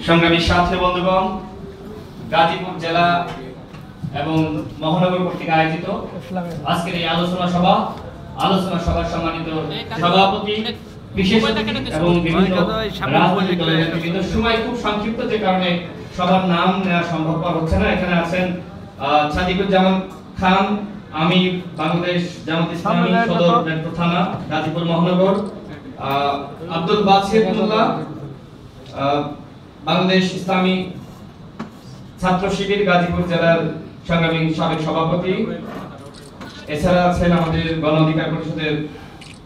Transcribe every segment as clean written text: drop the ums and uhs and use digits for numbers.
সংগ্রামী সাথী বন্ধুগণ, গাজীপুর জেলা এবং মহানগর কর্তৃক আয়োজিত আজকের এই আলোচনা সভার সম্মানিত সভাপতি, বিশেষ এবং বিভিন্ন রাজনৈতিক দলের নেতৃবৃন্দ, সময় খুব সংক্ষিপ্ত যে কারণে সবার নাম নেওয়া সম্ভবপর হচ্ছে না। এখানে আছেন সাদিকুজ্জামান খান, আমি বাংলাদেশ জামাত ইসলামী সদর মেট্রো থানা গাজীপুর মহানগর, আব্দুল বাসিরুল্লাহ বাংলাদেশ ইসলামী ছাত্র শিবির গাজীপুর জেলার সংগ্রামী সাবেক সভাপতি, এছাড়া আছেন আমাদের গণ অধিকার পরিষদের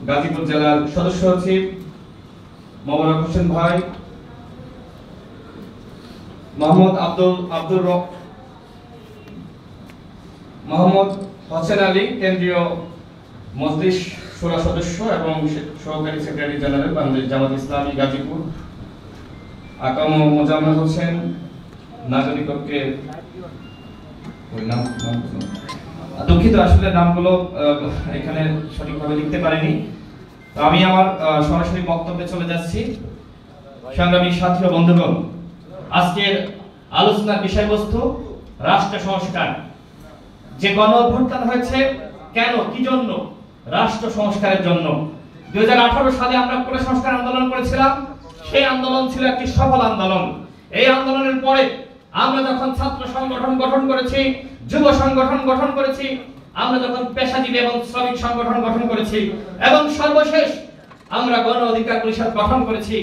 গাজীপুর জেলার সদস্য সচিব মোবারক হোসেন ভাই, মোহাম্মদ হোসেন আলী কেন্দ্রীয় মজলিস শুরা সদস্য এবং সহকারী সেক্রেটারি জেনারেল বাংলাদেশ জামাত ইসলামী গাজীপুর, আকাম মোজাম্মেল হোসেন নাগরিককে দুঃখিত, আসলে নামগুলো এখানে সঠিকভাবে লিখতে পারিনি। তো আমি আমার সরাসরি বক্তব্যে চলে যাচ্ছি। সংগ্রামী সাথী ও বন্ধুগণ, আজকের আলোচনার বিষয়বস্তু রাষ্ট্র সংস্কার। যে গণ অভ্যুত্থান হয়েছে কেন, কি জন্য? রাষ্ট্র সংস্কারের জন্য। 2018 সালে আমরা পুরো সংস্কার আন্দোলন করেছিলাম। সেই আন্দোলন ছিল একটি সফল আন্দোলন। এই আন্দোলনের পরে আমরা যখন ছাত্র সংগঠন গঠন করেছি, যুব সংগঠন গঠন করেছি, আমরা যখন পেশাজীবী এবং শ্রমিক সংগঠন গঠন করেছি এবং সর্বশেষ আমরা গণ অধিকার পরিষদ গঠন করেছি,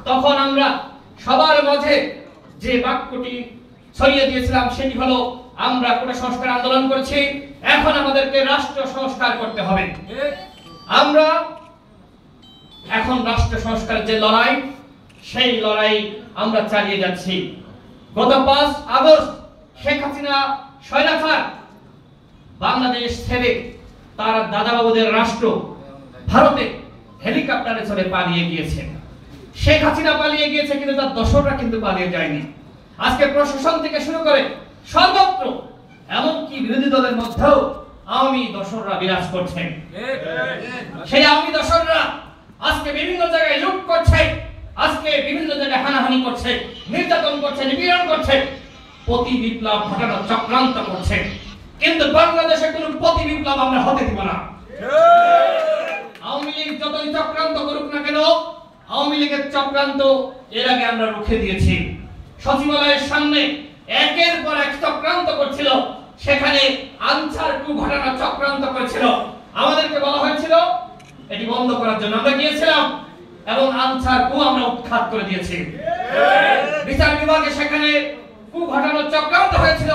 তখন আমরা সবার মাঝে যে বাক্যটি ছড়িয়ে দিয়েছিলাম সেটি হলো, আমরা পুরো সংস্কার আন্দোলন করেছি, এখন আমাদেরকে রাষ্ট্র সংস্কার করতে হবে। আমরা এখন রাষ্ট্র সংস্কারের যে লড়াই, সেই লড়াই আমরা চালিয়ে যাচ্ছি। গত 5 আগস্ট শেখ হাসিনা স্বৈরাচার বাংলাদেশ ছেড়ে তার দাদাবাবুদের রাষ্ট্র ভারতে হেলিকপ্টারে চড়ে পালিয়ে গিয়েছে। শেখ হাসিনা পালিয়ে গিয়েছে, কিন্তু তার দোসররা কিন্তু পালিয়ে যায়নি। আজকে প্রশাসন থেকে শুরু করে সর্বত্র, এমনকি বিরোধী দলের মধ্যেও আওয়ামী দোসররা বিরাজ করছেন। সেই আওয়ামী দোসররা আজকে বিভিন্ন জায়গায় লুট করছে, আজকে বিভিন্ন জায়গায় হানাহানি করছে, নির্যাতন করছে, নিপীড়ন করছে, প্রতি বিপ্লব ঘটানোর চক্রান্ত করছে। কিন্তু বাংলাদেশে কোনো প্রতি বিপ্লব আমরা হতে দিব না। আওয়ামী লীগ যতই চক্রান্ত করুক না কেন, আওয়ামী লীগের চক্রান্ত এর আগে আমরা রুখে দিয়েছি। সচিবালয়ের সামনে একের পর এক চক্রান্ত করছিল, সেখানে আনসার কু ঘটানোর চক্রান্ত করেছিল। আমাদেরকে বলা হয়েছিল এটি বন্ধ করার জন্য, আমরা গিয়েছিলাম এবং আনসার কু আমরা উৎখাত করে দিয়েছি। বিচার বিভাগে সেখানে কু ঘটানোর চক্রান্ত হয়েছিল,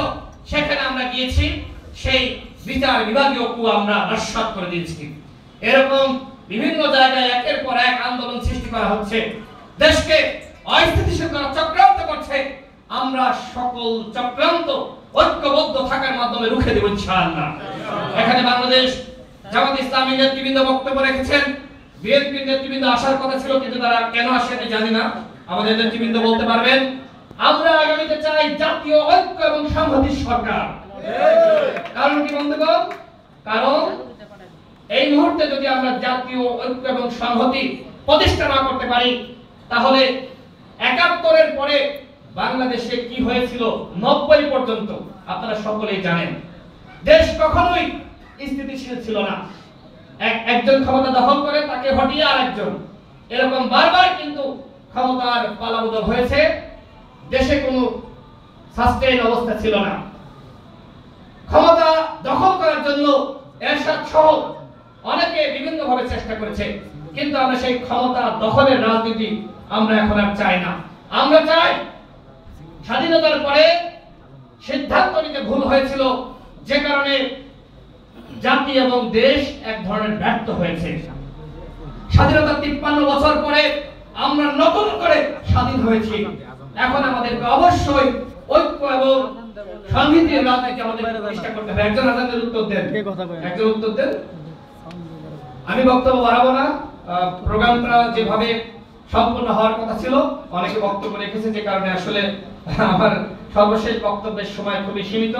সেখানে আমরা গিয়েছি, সেই বিচার বিভাগীয় কু আমরা নস্যাৎ করে দিয়েছি। এরকম বিভিন্ন জায়গায় একের পর এক আন্দোলন সৃষ্টি করা হচ্ছে, দেশকে অস্থিতিশীল করার চক্রান্ত করছে। আমরা সকল চক্রান্ত ঐক্যবদ্ধ থাকার মাধ্যমে রুখে দেব ইনশাআল্লাহ। এখানে বাংলাদেশ জামাত ইসলামী নেতৃবৃন্দ বক্তব্য রেখেছেন, বিএনপি নেতৃবৃন্দ আসার কথা ছিল, কিন্তু তারা কেন আসেনি জানি না, আমাদের নেতৃবৃন্দ বলতে পারবেন। আমরা আগামীতে চাই জাতীয় ঐক্য এবং সংহতির সরকার। কারণ কি বন্ধুগণ? কারণ এই মুহূর্তে যদি আমরা জাতীয় ঐক্য এবং সংহতি প্রতিষ্ঠা না করতে পারি, তাহলে 71-এর পরে বাংলাদেশে কি হয়েছিল 90 পর্যন্ত আপনারা সকলেই জানেন। দেশ কখনোই স্থিতিশীল ছিল না। একজন ক্ষমতা দখল করে তাকে হটিয়ে আরেকজন, এরকম বারবার কিন্তু ক্ষমতার পালাবদল হয়েছে। দেশে কোনো সাস্টেইন অবস্থা ছিল না। ক্ষমতা দখল করার জন্য এরশাদ সহ অনেকে বিভিন্ন ভাবে চেষ্টা করেছে, কিন্তু আমরা সেই ক্ষমতা দখলের রাজনীতি আমরা এখন আর চাই না। আমরা চাই স্বাধীনতার পরে সিদ্ধান্ত নিতে ভুল হয়েছিল, যে কারণে জাতি এবং দেশ এক ধরনের ব্যর্থ হয়েছে। স্বাধীনতার 53 বছর পরে আমরা নতুন করে স্বাধীন হয়েছি। এখন আমাদেরকে অবশ্যই ঐক্য এবং সংহতির রাজনীতি আমাদের চেষ্টা করতে হবে। একজন আজাদের উত্তর দেন, একজন উত্তর দেন। আমি বক্তব্য বাড়াবো না, প্রোগ্রামটা যেভাবে সম্পূর্ণ হওয়ার কথা ছিল, অনেকে বক্তব্য রেখেছে, যে কারণে আসলে আমার সর্বশেষ বক্তব্যের সময় খুবই সীমিত।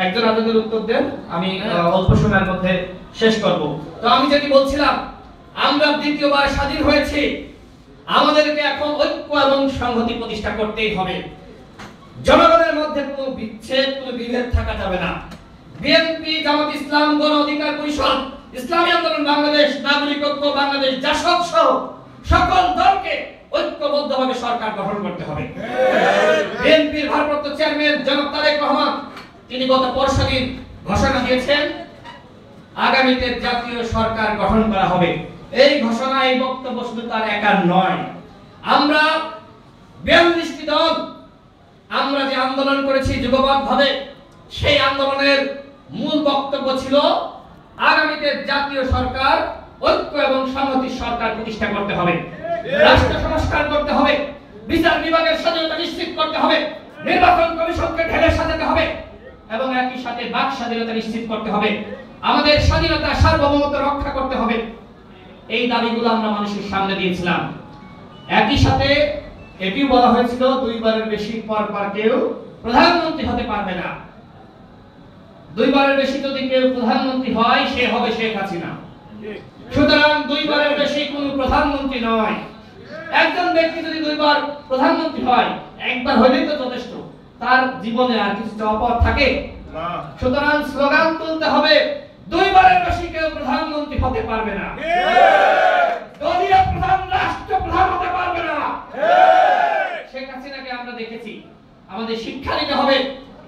একজন আজাদের উত্তর দেন, আমি অল্প সময়ের মধ্যে শেষ করব। তো আমি যেটি বলছিলাম আমরা দ্বিতীয়বার স্বাধীন হয়েছি, আমাদেরকে এখন ঐক্য এবং সংহতি প্রতিষ্ঠা করতেই হবে। জনগণের মধ্যে কোনো বিচ্ছেদ, কোনো বিভেদ থাকা যাবে না। বিএনপি, জামাত ইসলাম, গণ অধিকার পরিষদ, ইসলামী আন্দোলন বাংলাদেশ, নাগরিক ঐক্য বাংলাদেশ, জাসদ সহ সকল দলকে ঐক্যবদ্ধভাবে সরকার গঠন করতে হবে। বিএনপির ভারপ্রাপ্ত চেয়ারম্যান জনাব তারেক রহমান তিনি গত পরশুদিন ঘোষণা দিয়েছেন আগামীতে জাতীয় সরকার গঠন করা হবে। এই ঘোষণা, এই বক্তব্য শুধু তার একার নয়। আমরা 42টি দল আমরা যে আন্দোলন করেছি যুগপৎভাবে, সেই আন্দোলনের মূল বক্তব্য ছিল আগামীতে জাতীয় সরকার, ঐক্য এবং সংহতির সরকার প্রতিষ্ঠা করতে হবে, রাষ্ট্র সংস্কার করতে হবে, বিচার বিভাগের স্বাধীনতা নিশ্চিত করতে হবে, নির্বাচন কমিশনকে ঢেলে সাজাতে হবে এবং একই সাথে বাক স্বাধীনতা নিশ্চিত করতে হবে, আমাদের স্বাধীনতা সার্বভৌমত্ব রক্ষা করতে হবে। এই দাবিগুলো আমরা মানুষের সামনে দিয়েছিলাম। একই সাথে এটিও বলা হয়েছিল দুইবারের বেশি পর কেউ প্রধানমন্ত্রী হতে পারবে না। দুইবারের বেশি যদি কেউ প্রধানমন্ত্রী হয়, সে হবে শেখ হাসিনা। সুতরাং দুইবারের বেশি কোনো প্রধানমন্ত্রী নয়। একজন ব্যক্তি যদি দুইবার প্রধানমন্ত্রী হয়, একবার হইলেই তো যথেষ্ট, তার জীবনে আর কিছু চাওয়ার থাকে না। সুতরাং স্লোগান তুলতে হবে, দুইবারের বেশি কেউ প্রধানমন্ত্রী হতে পারবে না, দলীয় প্রধান রাষ্ট্রপ্রধান হতে পারবে না। শেখ হাসিনাকে আমরা দেখেছি, আমাদের শিক্ষা নিতে হবে।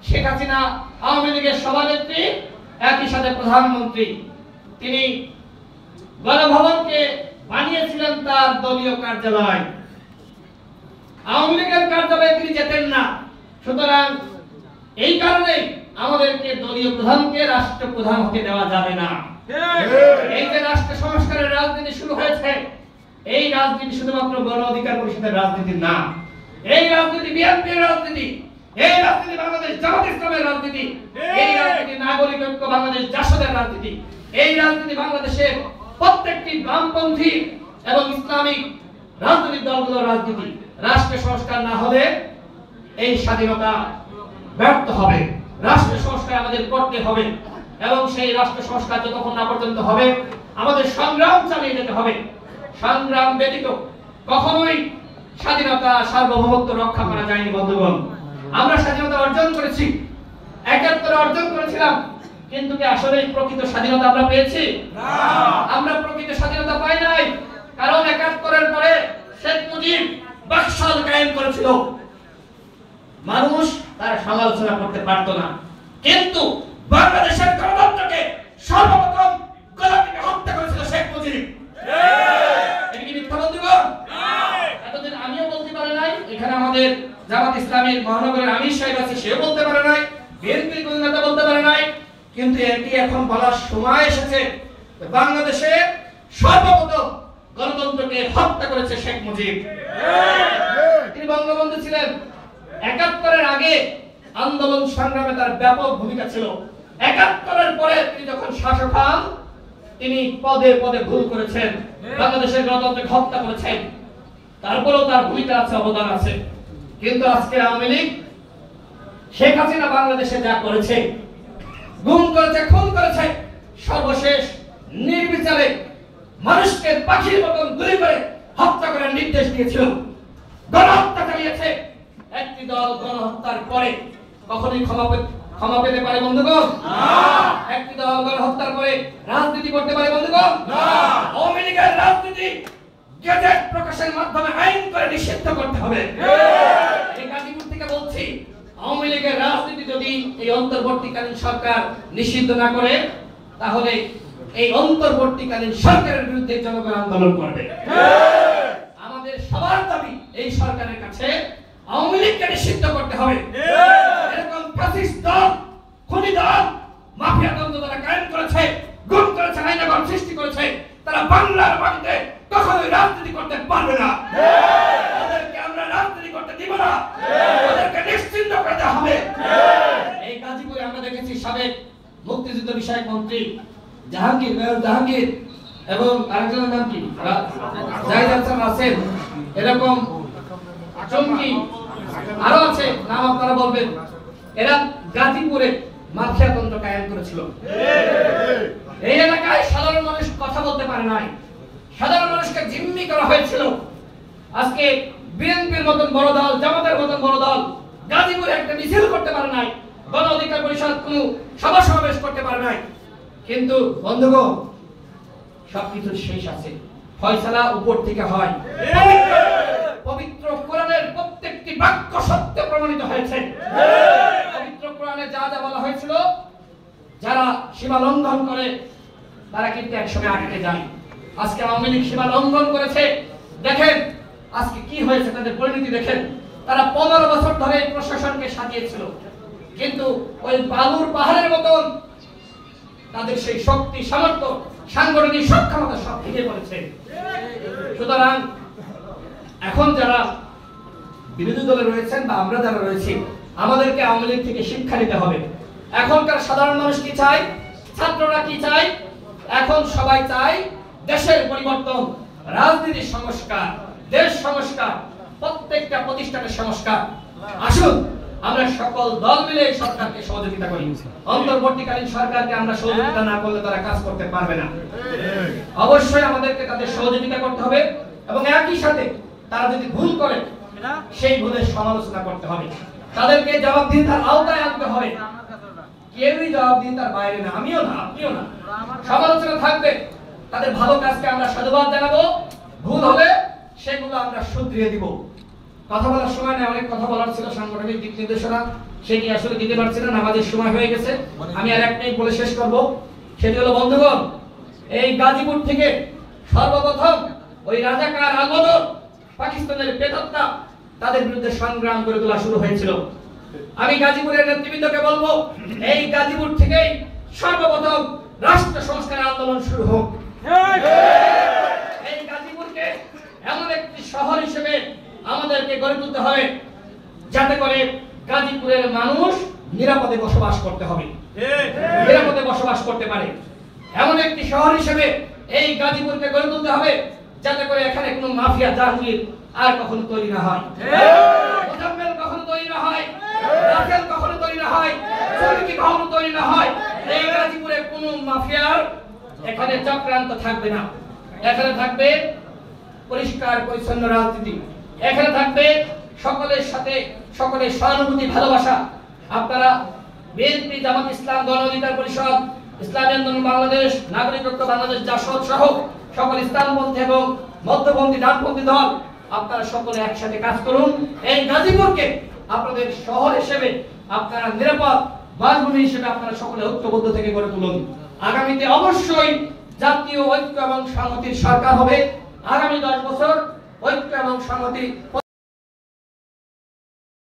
শেখ হাসিনা আওয়ামী লীগের সভানেত্রী, একই সাথে প্রধানমন্ত্রী। তিনি গণভবনকে বানিয়েছিলেন তার দলীয় কার্যালয়, আওয়ামী লীগের কার্যালয়ে তিনি যেতেন না। সুতরাং এই কারণে আমাদেরকে দলীয় প্রধানকে রাষ্ট্রপ্রধান হতে দেওয়া যাবে না। এই যে রাষ্ট্র সংস্কারের রাজনীতি শুরু হয়েছে, এই রাজনীতি শুধুমাত্র গণ অধিকার পরিষদের রাজনীতি না, এই রাজনীতি বিএনপির রাজনীতি, এই রাজনীতি বাংলাদেশ জামাত ইসলামের রাজনীতি, এই রাজনীতি নাগরিক ঐক্য বাংলাদেশ জাসদের রাজনীতি, এই রাজনীতি বাংলাদেশের প্রত্যেকটি বামপন্থী এবং ইসলামিক রাজনৈতিক দলগুলোর রাজনীতি। রাষ্ট্র সংস্কার না হলে এই স্বাধীনতা ব্যর্থ হবে। রাষ্ট্র সংস্কার আমাদের করতে হবে এবং সেই রাষ্ট্র সংস্কার যতক্ষণ না পর্যন্ত হবে, আমাদের সংগ্রাম চালিয়ে যেতে হবে। সংগ্রাম ব্যতীত কখনোই স্বাধীনতা সার্বভৌমত্ব রক্ষা করা যায়নি। বন্ধুগণ, আমরা স্বাধীনতা অর্জন করেছি, ৭১ অর্জন করেছিলাম, কিন্তু কি আসলে প্রকৃত স্বাধীনতা আমরা পেয়েছি? না, আমরা প্রকৃত স্বাধীনতা পাই নাই। কারণ ৭১ পরে শেখ মুজিব বাকশাল কায়েম করেছিল, মানুষ তার সমালোচনা করতে পারতো না, কিন্তু বাংলাদেশের গণতন্ত্রকে সর্বপ্রথম গোলাপীকে হত্যা করেছিল শেখ মুজিব। এটা কি মিথ্যা বন্ধুগণ? এতদিন আমিও বলতে পারি নাই, এখানে আমাদের জামাত ইসলামীর মহানগরের আমির সাহেব আছে, সেও বলতে পারে নাই, বিএনপির কোন নেতা বলতে পারে নাই, কিন্তু এটি এখন বলার সময় এসেছে। বাংলাদেশে সর্বপ্রথম গণতন্ত্রকে হত্যা করেছে শেখ মুজিব। তিনি বঙ্গবন্ধু ছিলেন। ৭১ আগে আন্দোলন সংগ্রামে তার ব্যাপক ভূমিকা ছিল। ৭১ পরে তিনি যখন শাসক হন, তিনি পদে পদে ভুল করেছেন, বাংলাদেশের গণতন্ত্রকে হত্যা করেছেন, তারপরেও তার ভূমিকা আছে, অবদান আছে। কিন্তু আজকে আওয়ামী লীগ, শেখ হাসিনা বাংলাদেশে যা করেছে, গুম করেছে, খুন করেছে, সর্বশেষ নির্বিচারে মানুষকে পাখির মতন গুলি করে হত্যা করার নির্দেশ দিয়েছিল, গণহত্যা চালিয়েছে। একটি দল গণহত্যার পরে কখনোই ক্ষমা পেতে পারে বন্ধুগণ? না। একটি দল গণহত্যার পরে রাজনীতি করতে পারে বন্ধুগণ? না। আওয়ামী লীগের রাজনীতি গেজেট প্রকাশের মাধ্যমে আইন করে নিষিদ্ধ করতে হবে। এই গাজীপুর থেকে বলছি, আওয়ামী লীগের রাজনীতি যদি এই অন্তর্বর্তীকালীন সরকার নিষিদ্ধ না করে, তাহলে এই অন্তর্বর্তীকালীন সরকারের বিরুদ্ধে জনগণ আন্দোলন করবে। আমাদের সবার দাবি এই সরকারের কাছে আওয়ামী লীগকে নিষিদ্ধ করতে হবে। এরকম ফ্যাসিস্ট দল, খুনি দল, মাফিয়া তন্ত্র যারা কায়েম করেছে, গুম করেছে, আইনাগর সৃষ্টি করেছে, তারা বাংলার মাটিতে কখনোই রাজনীতি করতে পারবে না। তাদেরকে আমরা রাজনীতি করতে দিব না, তাদেরকে নিশ্চিন্ত করতে হবে। এই গাজীপুরে আমরা দেখেছি সাবেক মুক্তিযুদ্ধ বিষয়ক মন্ত্রী জাহাঙ্গীর, মেয়র জাহাঙ্গীর এবং আরেকজনের নাম কি, জাহিদ হাসান আছেন, এরকম চমকি আরো আছে, নাম আপনারা বলবেন। এরা গাজীপুরে মাফিয়া তন্ত্র কায়েম করেছিল। এই এলাকায় সাধারণ মানুষ কথা বলতে পারে নাই, সাধারণ মানুষকে জিম্মি করা হয়েছিল। আজকে বিএনপির মতন বড় দল, জামাতের মতন বড় দল গাজীপুরে একটা মিছিল করতে পারে নাই, গণ অধিকার পরিষদ কোনো সভা সমাবেশ করতে পারে নাই। কিন্তু বন্ধুগণ, সবকিছু শেষ আছে, ফয়সালা উপর থেকে হয়। পবিত্র কোরআনের প্রত্যেকটি বাক্য সত্য প্রমাণিত হয়েছে। পবিত্র কোরআনে যা যা বলা হয়েছিল, যারা সীমা লঙ্ঘন করে তারা কিন্তু একসময় আটকে যায়। আজকে আওয়ামী লীগ সীমা লঙ্ঘন করেছে, দেখেন আজকে কি হয়েছে, তাদের পরিণতি দেখেন। তারা 15 বছর ধরে প্রশাসনকে সাজিয়েছিল, কিন্তু ওই বালুর পাহাড়ের মতন তাদের সেই শক্তি, সামর্থ্য, সাংগঠনিক সক্ষমতা সব ভেঙে পড়েছে। সুতরাং এখন যারা বিরোধী দলে রয়েছেন বা আমরা যারা রয়েছি, আমাদেরকে আওয়ামী লীগ থেকে শিক্ষা নিতে হবে। এখনকার সাধারণ মানুষ কি চায়, ছাত্ররা কি চায়? এখন সবাই চায় দেশের পরিবর্তন, রাজনীতির সংস্কার, দেশ সংস্কার, প্রত্যেকটা প্রতিষ্ঠানের সংস্কার। আসুন আমরা সকল দল মিলে সরকারকে সহযোগিতা করি। অন্তর্বর্তীকালীন সরকারকে আমরা সহযোগিতা না করলে তারা কাজ করতে পারবে না। অবশ্যই আমাদেরকে তাদের সহযোগিতা করতে হবে এবং একই সাথে তারা যদি ভুল করে সেই ভুলের সমালোচনা করতে হবে, তাদেরকে জবাবদিহিতার আওতায় আনতে হবে। কেউই জবাবদিহিতার বাইরে না, আমিও না, আপনিও না। সমালোচনা থাকবে, তাদের ভালো কাজকে আমরা সাধুবাদ জানাবো, ভুল হলে সেগুলো আমরা শুধরিয়ে দিব। কথা বলার সময় নেই, অনেক কথা বলার ছিল, সাংগঠনিক দিক নির্দেশনা সেটি আসলে দিতে পারছি না, নামাজের সময় হয়ে গেছে। আমি আর এক মিনিট বলে শেষ করব, সেটি হলো বন্ধুগণ, এই গাজীপুর থেকে সর্বপ্রথম ওই রাজাকার আলবদর, পাকিস্তানের প্রেতাত্মা, তাদের বিরুদ্ধে সংগ্রাম করে তোলা শুরু হয়েছিল। আমি গাজীপুরের নেতৃবৃন্দকে বলবো, এই গাজীপুর থেকেই সর্বপ্রথম রাষ্ট্র সংস্কারের আন্দোলন শুরু হোক। এই গাজীপুরকে এমন একটি শহর হিসেবে আমাদেরকে গড়ে তুলতে হবে যাতে করে গাজীপুরের মানুষ নিরাপদে বসবাস করতে হবে, নিরাপদে বসবাস করতে পারে। এমন একটি শহর হিসেবে এই গাজীপুরকে গড়ে তুলতে হবে যাতে করে এখানে কোনো মাফিয়া জাহাঙ্গীর আর কখনো তৈরি না হয়, মোজাম্মেল কখনো তৈরি না হয়, রাসেল কখনো তৈরি না হয়, চুরকি কখনো তৈরি না হয়। এই গাজীপুরে কোনো মাফিয়ার এখানে চক্রান্ত থাকবে না। এখানে থাকবে পরিষ্কার পরিচ্ছন্ন রাজনীতি, এখানে থাকবে সকলের সাথে সকলের সহানুভূতি, ভালোবাসা। আপনারা বিএনপি, জামাত ইসলাম, গণ অধিকার পরিষদ, ইসলামী আন্দোলন বাংলাদেশ, নাগরিকত্ব বাংলাদেশ, জাসদ সহ সকল ইসলামপন্থী এবং মধ্যপন্থী, ডানপন্থী দল, আপনারা সকলে একসাথে কাজ করুন। এই গাজীপুরকে আপনাদের শহর হিসেবে, আপনারা নিরাপদ বাসভূমি হিসেবে আপনারা সকলে ঐক্যবদ্ধ থেকে গড়ে তুলুন। আগামীতে অবশ্যই জাতীয় ঐক্য এবং সংহতির সরকার হবে। আগামী 10 বছর ঐক্য এবং সংহতি